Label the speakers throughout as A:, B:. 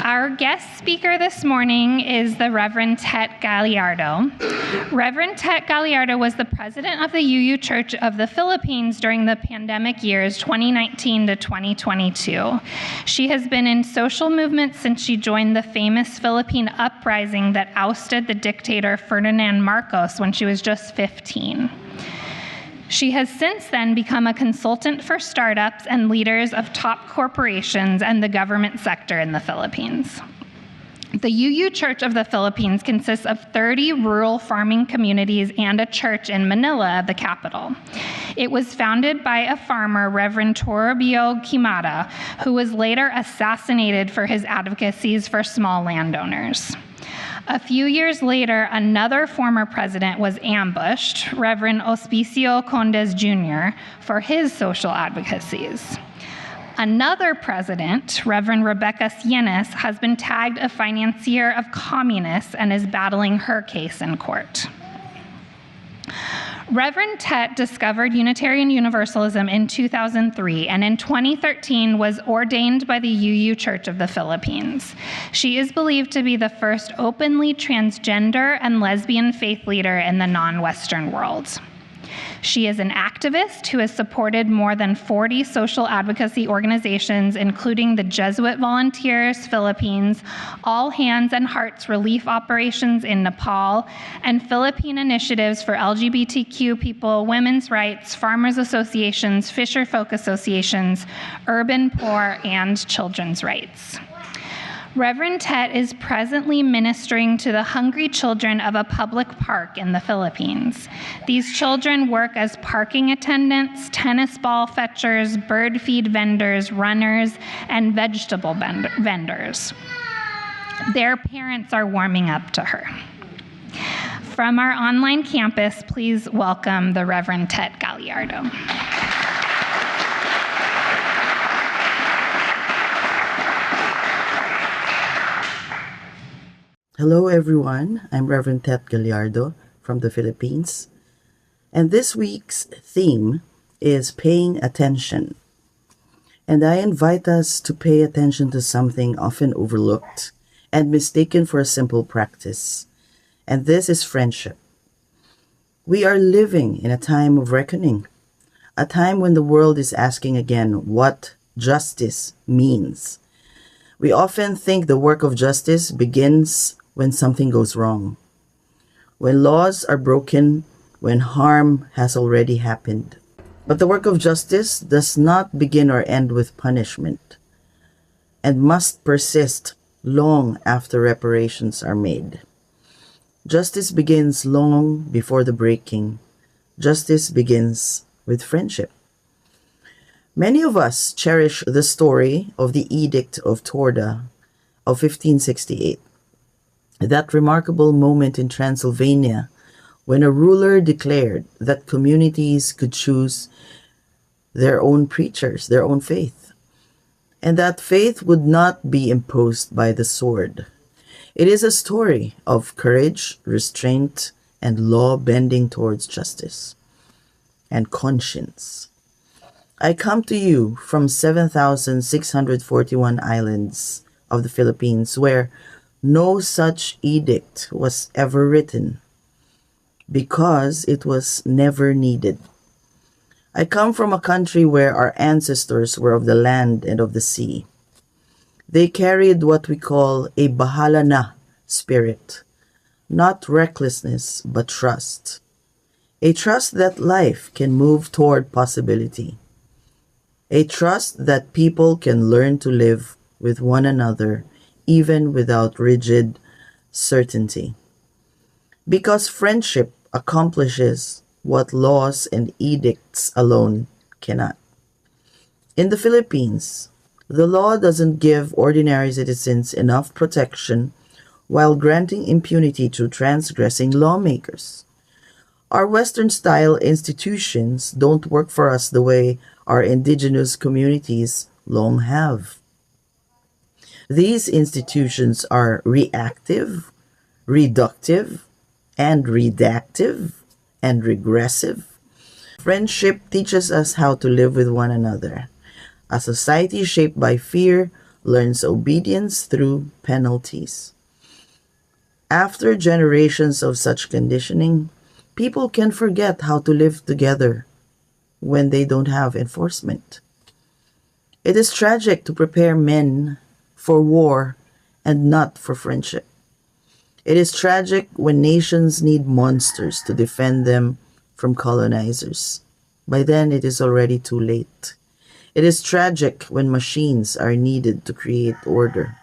A: Our guest speaker this morning is the Reverend Tet Gallardo. Reverend Tet Gallardo was the president of the UU Church of the Philippines during the pandemic years 2019 to 2022. She has been in social movements since she joined the famous Philippine uprising that ousted the dictator Ferdinand Marcos when she was just 15. She has since then become a consultant for startups and leaders of top corporations and the government sector in the Philippines. The UU Church of the Philippines consists of 30 rural farming communities and a church in Manila, the capital. It was founded by a farmer, Reverend Toribio Quimada, who was later assassinated for his advocacies for small landowners. A few years later, another former president was ambushed, Reverend Hospicio Condes Jr., for his social advocacies. Another president, Reverend Rebecca Sienes, has been tagged a financier of communists and is battling her case in court. Reverend Tet discovered Unitarian Universalism in 2003 and in 2013 was ordained by the UU Church of the Philippines. She is believed to be the first openly transgender and lesbian faith leader in the non-Western world. She is an activist who has supported more than 40 social advocacy organizations, including the Jesuit Volunteers Philippines, All Hands and Hearts relief operations in Nepal, and Philippine initiatives for LGBTQ people, women's rights, farmers associations, fisher folk associations, urban poor, and children's rights. Reverend Tet is presently ministering to the hungry children of a public park in the Philippines. These children work as parking attendants, tennis ball fetchers, bird feed vendors, runners, and vegetable vendors. Their parents are warming up to her. From our online campus, please welcome the Reverend Tet Gallardo.
B: Hello everyone, I'm Reverend Tet Gallardo from the Philippines, and this week's theme is paying attention. And I invite us to pay attention to something often overlooked and mistaken for a simple practice, and this is friendship. We are living in a time of reckoning, a time when the world is asking again what justice means. We often think the work of justice begins when something goes wrong, when laws are broken, when harm has already happened. But the work of justice does not begin or end with punishment and must persist long after reparations are made. Justice begins long before the breaking. Justice begins with friendship. Many of us cherish the story of the Edict of Torda of 1568. That remarkable moment in Transylvania when a ruler declared that communities could choose their own preachers, their own faith, and that faith would not be imposed by the sword. It is a story of courage, restraint, and law bending towards justice and conscience. I come to you from 7,641 islands of the Philippines where no such edict was ever written because it was never needed. I come from a country where our ancestors were of the land and of the sea. They carried what we call a bahala na spirit, not recklessness, but trust. A trust that life can move toward possibility. A trust that people can learn to live with one another even without rigid certainty. Because friendship accomplishes what laws and edicts alone cannot. In the Philippines, the law doesn't give ordinary citizens enough protection while granting impunity to transgressing lawmakers. Our Western-style institutions don't work for us the way our indigenous communities long have. These institutions are reactive, reductive, and redactive, and regressive. Friendship teaches us how to live with one another. A society shaped by fear, learns obedience through penalties. After generations of such conditioning, people can forget how to live together when they don't have enforcement. It is tragic to prepare men for war and not for friendship. It is tragic when nations need monsters to defend them from colonizers. By then, it is already too late. It is tragic when machines are needed to create order.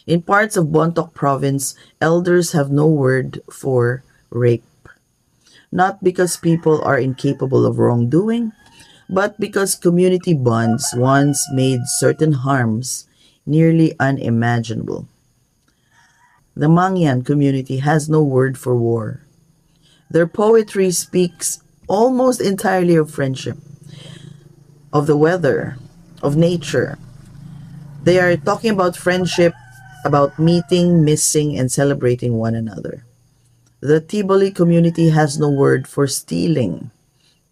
B: In parts of Bontoc province, elders have no word for rape. Not because people are incapable of wrongdoing, but because community bonds once made certain harms nearly unimaginable. The Mangyan community has no word for war. Their poetry speaks almost entirely of friendship, of the weather, of nature. They are talking about friendship, about meeting, missing, and celebrating one another. The Tiboli community has no word for stealing,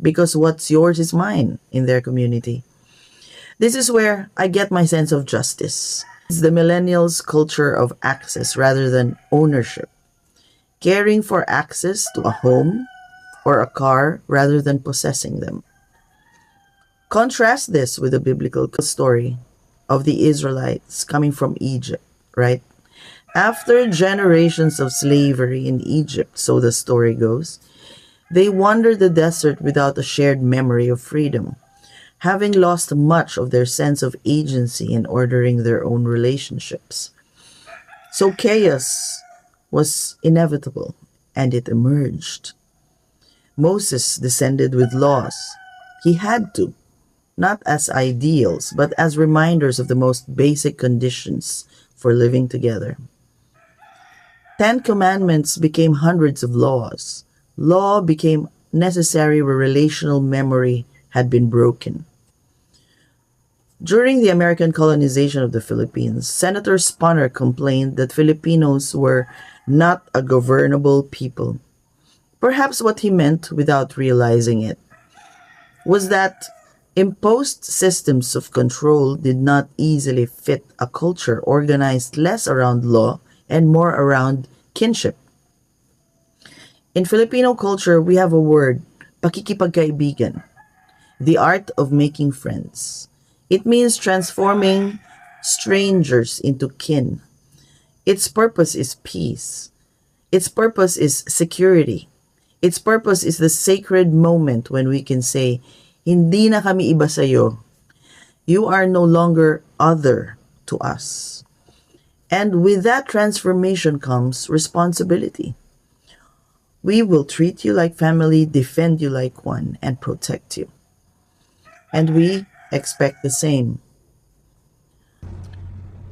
B: because what's yours is mine in their community. This is where I get my sense of justice. It's the millennials' culture of access rather than ownership. Caring for access to a home or a car rather than possessing them. Contrast this with the biblical story of the Israelites coming from Egypt, right? After generations of slavery in Egypt, so the story goes, they wandered the desert without a shared memory of freedom, having lost much of their sense of agency in ordering their own relationships. So chaos was inevitable, and it emerged. Moses descended with laws. He had to, not as ideals, but as reminders of the most basic conditions for living together. 10 commandments became hundreds of laws. Law became necessary where relational memory had been broken. During the American colonization of the Philippines, Senator Spunner complained that Filipinos were not a governable people. Perhaps what he meant, without realizing it, was that imposed systems of control did not easily fit a culture organized less around law and more around kinship. In Filipino culture, we have a word, pakikipagkaibigan, the art of making friends. It means transforming strangers into kin. Its purpose is peace. Its purpose is security. Its purpose is the sacred moment when we can say, hindi na kami iba sa'yo. You are no longer other to us. And with that transformation comes responsibility. We will treat you like family, defend you like one, and protect you. And we expect the same.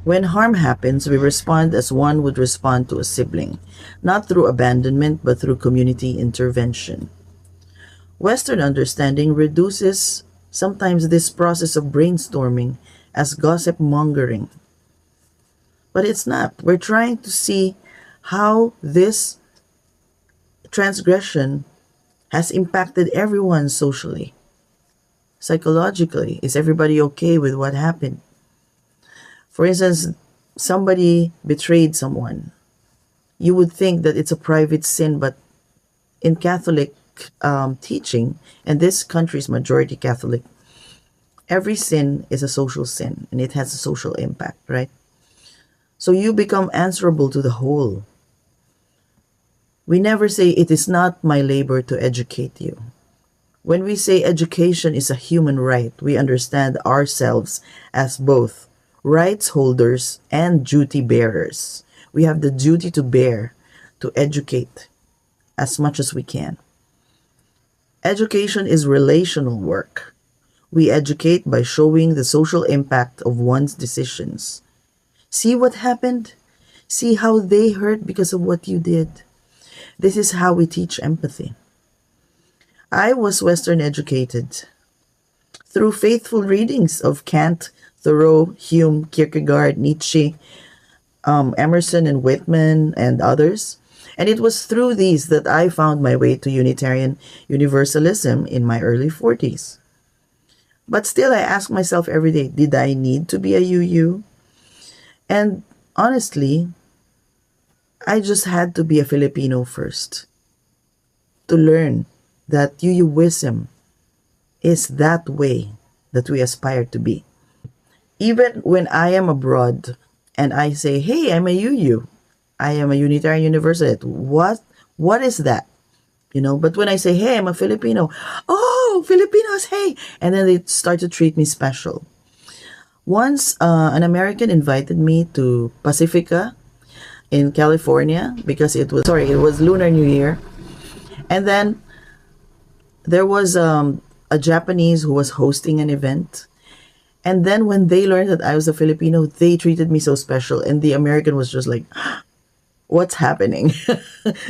B: When harm happens, we respond as one would respond to a sibling, not through abandonment, but through community intervention. Western understanding reduces sometimes this process of brainstorming as gossip mongering. But it's not. We're trying to see how this transgression has impacted everyone socially. Psychologically, is everybody okay with what happened? For instance, somebody betrayed someone. You would think that it's a private sin, but in Catholic teaching, and this country's majority Catholic, every sin is a social sin, and it has a social impact, right? So you become answerable to the whole. We never say, it is not my labor to educate you. When we say education is a human right, we understand ourselves as both rights holders and duty bearers. We have the duty to bear, to educate as much as we can. Education is relational work. We educate by showing the social impact of one's decisions. See what happened? See how they hurt because of what you did. This is how we teach empathy. I was Western educated through faithful readings of Kant, Thoreau, Hume, Kierkegaard, Nietzsche, Emerson and Whitman, and others. And it was through these that I found my way to Unitarian Universalism in my early 40s. But still, I ask myself every day, did I need to be a UU? And honestly, I just had to be a Filipino first to learn that UUism is that way that we aspire to be. Even when I am abroad and I say, hey, I'm a UU, I am a Unitarian Universalist. What is that? But when I say, hey, I'm a Filipino, oh, Filipinos, hey. And then they start to treat me special. Once, an American invited me to Pacifica in California because it was Lunar New Year. And then there was a Japanese who was hosting an event. And then when they learned that I was a Filipino, they treated me so special. And the American was just like, what's happening?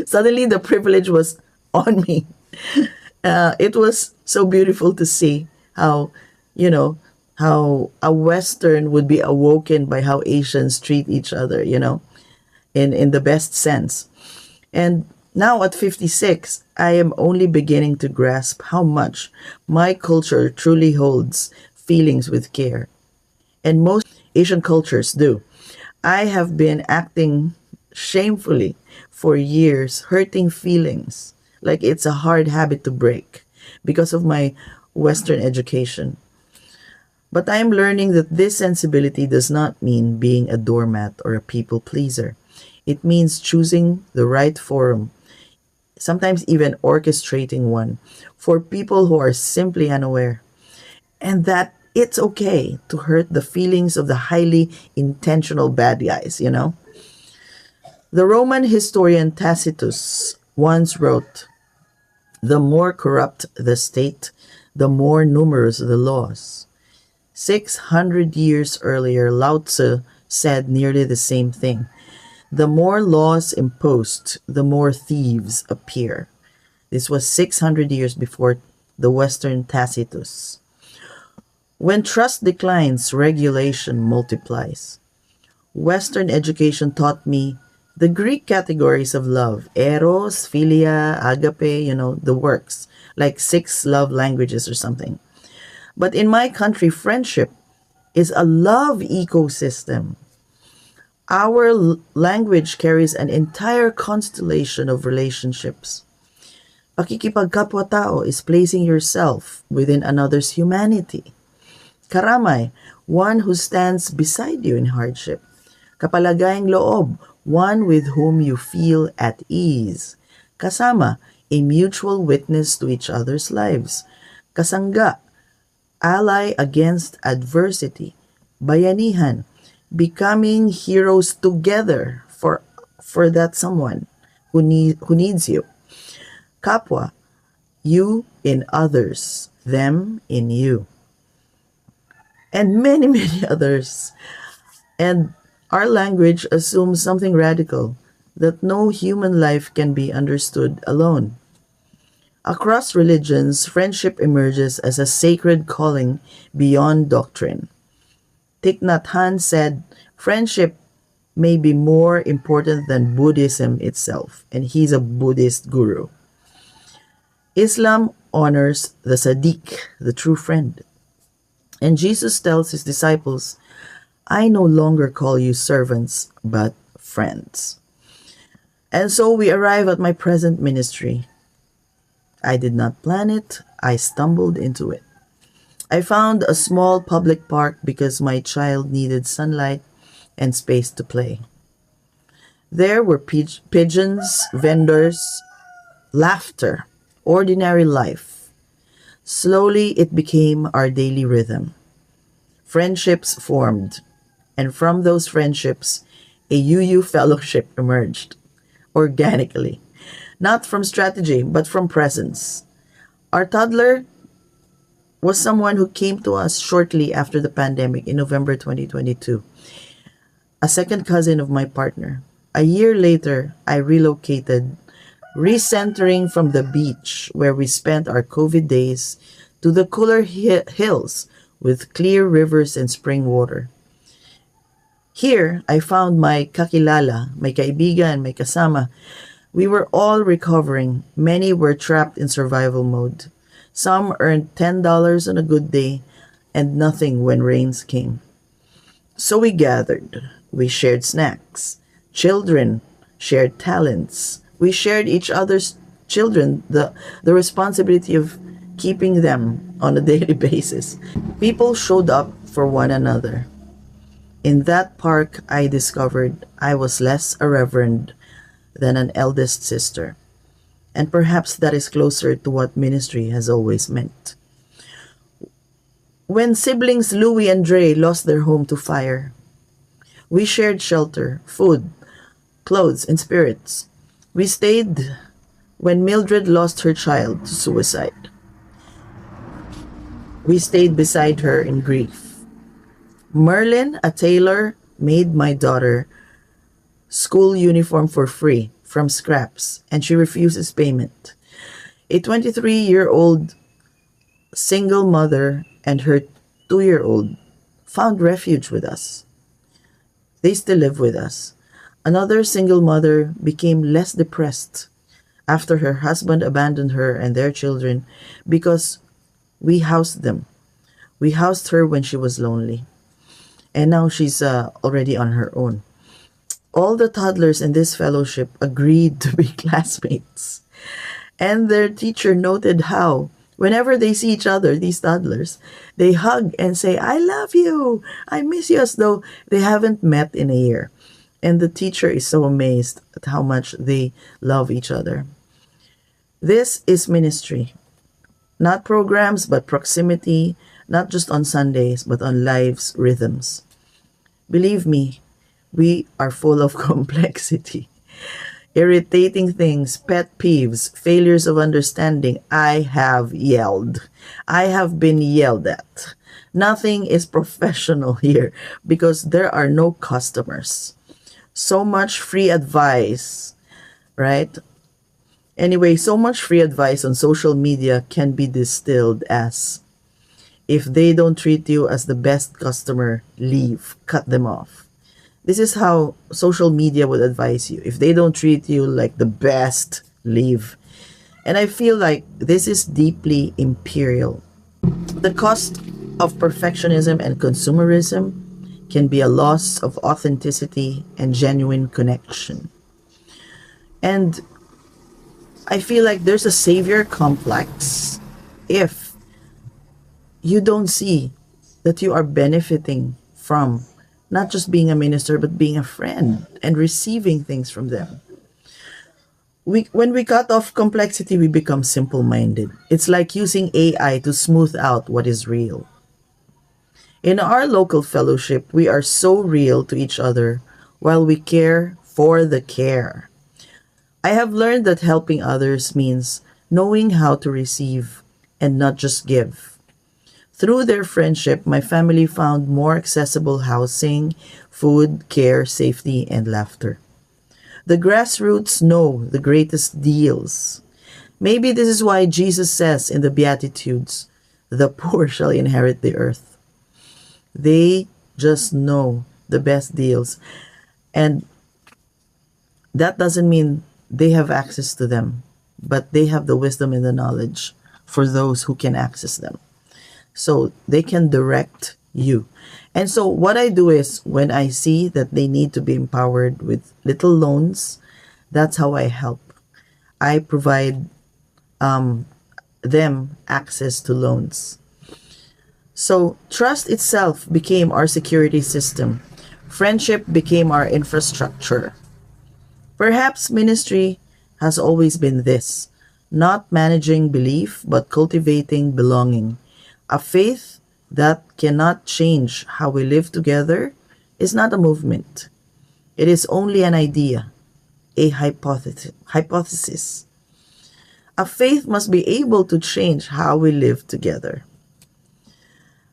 B: Suddenly the privilege was on me. It was so beautiful to see how a Western would be awoken by how Asians treat each other, in the best sense. And now at 56, I am only beginning to grasp how much my culture truly holds feelings with care. And most Asian cultures do. I have been acting shamefully for years, hurting feelings, like it's a hard habit to break because of my Western education. But I am learning that this sensibility does not mean being a doormat or a people pleaser. It means choosing the right forum, sometimes even orchestrating one, for people who are simply unaware. And that it's okay to hurt the feelings of the highly intentional bad guys, The Roman historian Tacitus once wrote, the more corrupt the state, the more numerous the laws. 600 years earlier, Lao Tzu said nearly the same thing. The more laws imposed, the more thieves appear. This was 600 years before the Western Tacitus. When trust declines, regulation multiplies. Western education taught me the Greek categories of love, eros, philia, agape, the works, like 6 love languages or something. But in my country, friendship is a love ecosystem. Our language carries an entire constellation of relationships. Pakikipagkapwa-tao is placing yourself within another's humanity. Karamay, one who stands beside you in hardship. Kapalagayang loob, one with whom you feel at ease. Kasama, a mutual witness to each other's lives. Kasangga, ally against adversity. Bayanihan, becoming heroes together for that someone who needs you. Kapwa, you in others, them in you. And many, many others. And our language assumes something radical, that no human life can be understood alone. Across religions, friendship emerges as a sacred calling beyond doctrine. Thich Nhat Hanh said, friendship may be more important than Buddhism itself, and he's a Buddhist guru. Islam honors the Sadiq, the true friend. And Jesus tells his disciples, I no longer call you servants, but friends. And so we arrive at my present ministry. I did not plan it. I stumbled into it. I found a small public park because my child needed sunlight and space to play. There were pigeons, vendors, laughter, ordinary life. Slowly, it became our daily rhythm. Friendships formed, and from those friendships, a UU fellowship emerged, organically. Not from strategy, but from presence. Our toddler was someone who came to us shortly after the pandemic in November 2022. A second cousin of my partner. A year later, I relocated, recentering from the beach where we spent our COVID days to the cooler hills with clear rivers and spring water. Here, I found my kakilala, my kaibigan, my kasama. We were all recovering. Many were trapped in survival mode. Some earned $10 on a good day. and nothing when rains came. So we gathered, we shared snacks. Children shared talents. We shared each other's children, the responsibility of keeping them on a daily basis. People showed up for one another. In that park, I discovered I was less a reverend than an eldest sister. And perhaps that is closer to what ministry has always meant. When siblings Louie and Dre lost their home to fire, we shared shelter, food, clothes, and spirits. We stayed when Mildred lost her child to suicide. We stayed beside her in grief. Merlin, a tailor, made my daughter school uniform for free from scraps, and she refuses payment. A 23-year-old single mother and her 2-year-old found refuge with us. They still live with us. Another single mother became less depressed after her husband abandoned her and their children because we housed them. We housed her when she was lonely. And now she's already on her own. All the toddlers in this fellowship agreed to be classmates. And their teacher noted how, whenever they see each other, these toddlers, they hug and say, "I love you, I miss you," as though they haven't met in a year. And the teacher is so amazed at how much they love each other. This is ministry. Not programs, but proximity, not just on Sundays, but on life's rhythms. Believe me, we are full of complexity. Irritating things, pet peeves, failures of understanding. I have yelled. I have been yelled at. Nothing is professional here because there are no customers. So much free advice, right? Anyway, so much free advice on social media can be distilled as, if they don't treat you as the best customer, leave, cut them off. This is how social media would advise you. If they don't treat you like the best, leave. And I feel like this is deeply imperial. The cost of perfectionism and consumerism can be a loss of authenticity and genuine connection. And I feel like there's a savior complex if you don't see that you are benefiting from not just being a minister, but being a friend and receiving things from them. When we cut off complexity, we become simple-minded. It's like using AI to smooth out what is real. In our local fellowship, we are so real to each other while we care for the care. I have learned that helping others means knowing how to receive and not just give. Through their friendship, my family found more accessible housing, food, care, safety, and laughter. The grassroots know the greatest deals. Maybe this is why Jesus says in the Beatitudes, "The poor shall inherit the earth." They just know the best deals. And that doesn't mean they have access to them, but they have the wisdom and the knowledge for those who can access them. So they can direct you. And so what I do is when I see that they need to be empowered with little loans, that's how I help. I provide them access to loans. So trust itself became our security system. Friendship became our infrastructure. Perhaps ministry has always been this, not managing belief, but cultivating belonging. A faith that cannot change how we live together is not a movement. It is only an idea, a hypothesis. A faith must be able to change how we live together.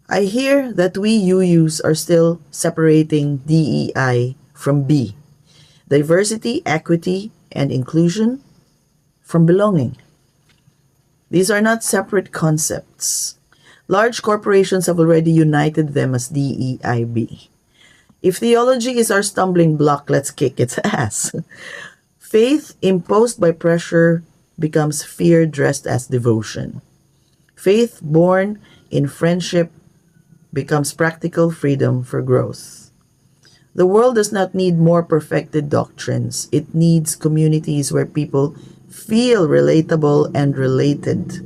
B: I hear that we UUs are still separating DEI from B, diversity, equity, and inclusion, from belonging. These are not separate concepts. Large corporations have already united them as DEIB. If theology is our stumbling block, let's kick its ass. Faith imposed by pressure becomes fear dressed as devotion. Faith born in friendship becomes practical freedom for growth. The world does not need more perfected doctrines. It needs communities where people feel relatable and related.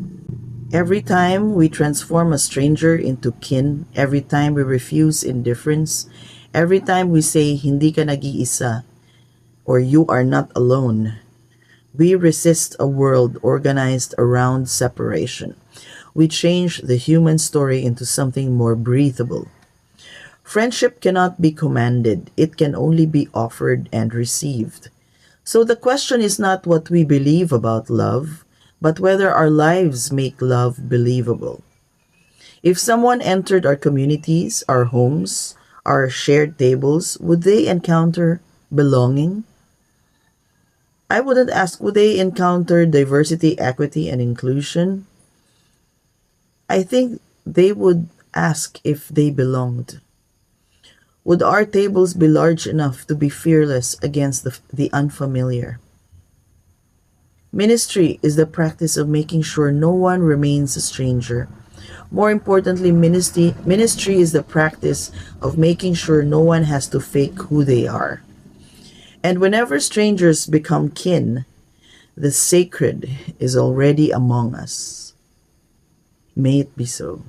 B: Every time we transform a stranger into kin, every time we refuse indifference, every time we say, hindi ka nag-iisa, or you are not alone, we resist a world organized around separation. We change the human story into something more breathable. Friendship cannot be commanded. It can only be offered and received. So the question is not what we believe about love, but whether our lives make love believable. If someone entered our communities, our homes, our shared tables, would they encounter belonging? I wouldn't ask, would they encounter diversity, equity, and inclusion? I think they would ask if they belonged. Would our tables be large enough to be fearless against the unfamiliar? Ministry is the practice of making sure no one remains a stranger. More importantly, ministry is the practice of making sure no one has to fake who they are. And whenever strangers become kin, the sacred is already among us. May it be so.